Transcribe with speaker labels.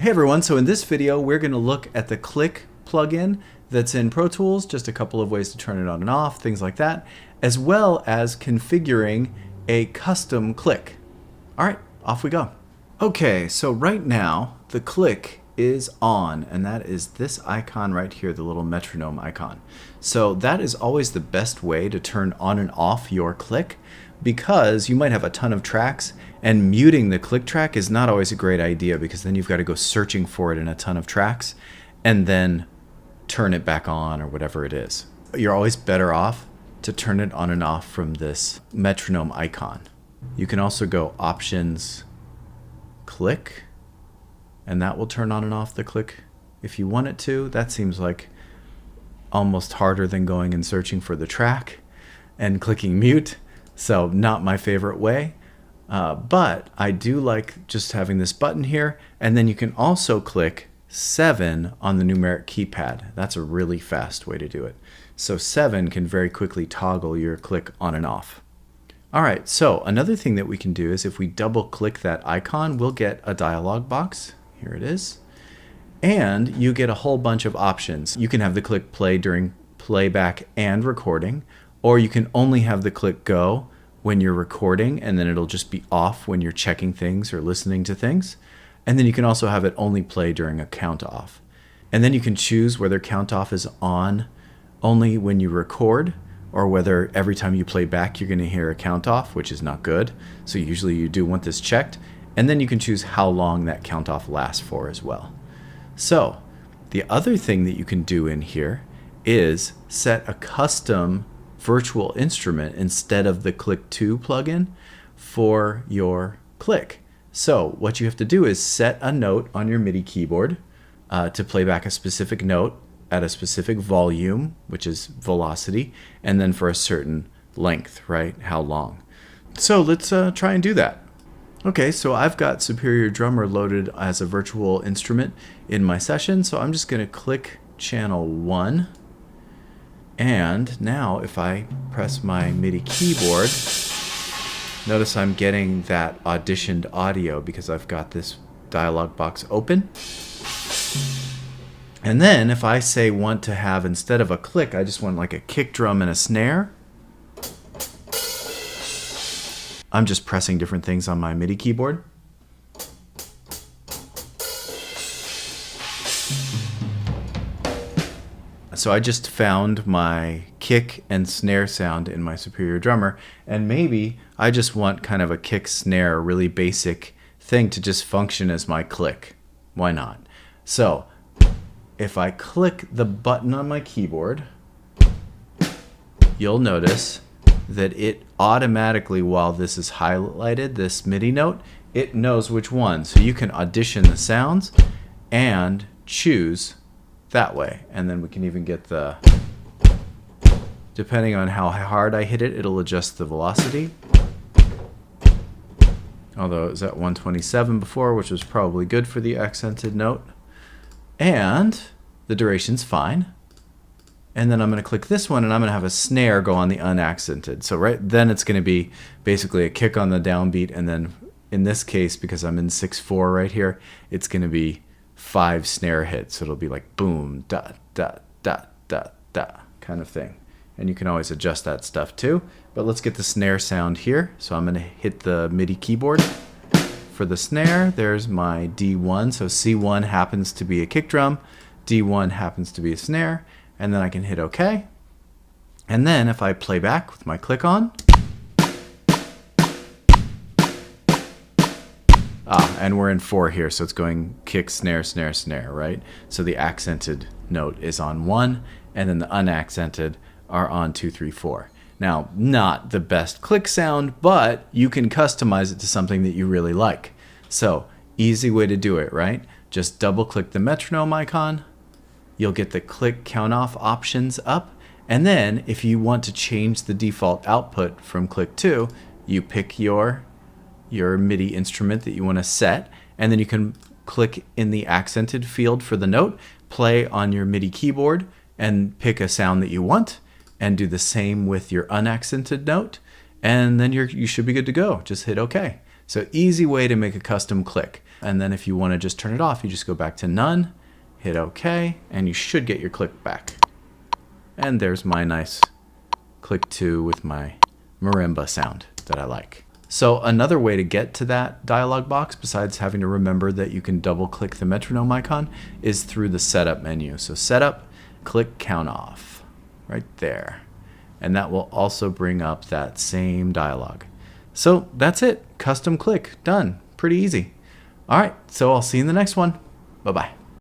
Speaker 1: Hey everyone, so in this video we're going to look at the Click plugin that's in Pro Tools, just a couple of ways to turn it on and off, things like that, as well as configuring a custom click. Alright, off we go. Okay, so right now the click is on, and that is this icon right here, the little metronome icon. So that is always the best way to turn on and off your click, because you might have a ton of tracks and muting the click track is not always a great idea, because then you've got to go searching for it in a ton of tracks and then turn it back on or whatever it is. You're always better off to turn it on and off from this metronome icon. You can also go Options, Click, and that will turn on and off the click if you want it to. That seems like almost harder than going and searching for the track and clicking mute. So not my favorite way, but I do like just having this button here. And then you can also click 7 on the numeric keypad. That's a really fast way to do it. So 7 can very quickly toggle your click on and off. All right, so another thing that we can do is if we double click that icon, we'll get a dialog box. Here it is. And you get a whole bunch of options. You can have the click play during playback and recording, or you can only have the click go when you're recording, and then it'll just be off when you're checking things or listening to things. And then you can also have it only play during a count off. And then you can choose whether count off is on only when you record, or whether every time you play back you're going to hear a count off, which is not good. So usually you do want this checked. And then you can choose how long that count off lasts for as well. So the other thing that you can do in here is set a custom virtual instrument instead of the Click 2 plugin for your click. So what you have to do is set a note on your MIDI keyboard to play back a specific note at a specific volume, which is velocity, and then for a certain length, right? How long. So let's try and do that. Okay, so I've got Superior Drummer loaded as a virtual instrument in my session, so I'm just going to click channel 1. And now if I press my MIDI keyboard, notice I'm getting that auditioned audio because I've got this dialog box open. And then if I say want to have, instead of a click, I just want like a kick drum and a snare, I'm just pressing different things on my MIDI keyboard. So I just found my kick and snare sound in my Superior Drummer, and maybe I just want kind of a kick snare, really basic thing to just function as my click. Why not? So if I click the button on my keyboard, you'll notice that it automatically, while this is highlighted, this MIDI note, it knows which one. So you can audition the sounds and choose that way. And then we can even get the, depending on how hard I hit it, it'll adjust the velocity. Although it was at 127 before, which was probably good for the accented note. And the duration's fine. And then I'm going to click this one, and I'm going to have a snare go on the unaccented. So right then it's going to be basically a kick on the downbeat, and then in this case, because I'm in 6/4 right here, it's going to be 5 snare hits. So it'll be like boom, da, da, da, da, da kind of thing. And you can always adjust that stuff too. But let's get the snare sound here. So I'm going to hit the MIDI keyboard for the snare. There's my D1. So C1 happens to be a kick drum. D1 happens to be a snare. And then I can hit OK. And then if I play back with my click on, and we're in 4 here, so it's going kick, snare, snare, snare, right? So the accented note is on 1, and then the unaccented are on 2, 3, 4. Now, not the best click sound, but you can customize it to something that you really like. So, easy way to do it, right? Just double click the metronome icon. You'll get the click count off options up. And then if you want to change the default output from Click 2, you pick your MIDI instrument that you want to set, and then you can click in the accented field for the note, play on your MIDI keyboard, and pick a sound that you want, and do the same with your unaccented note, and then you should be good to go. Just hit OK. So easy way to make a custom click. And then if you want to just turn it off, you just go back to none, hit OK, and you should get your click back. And there's my nice click 2 with my marimba sound that I like. So another way to get to that dialog box, besides having to remember that you can double click the metronome icon, is through the setup menu. So setup, click count off right there. And that will also bring up that same dialog. So that's it. Custom click done. Pretty easy. All right. So I'll see you in the next one. Bye-bye.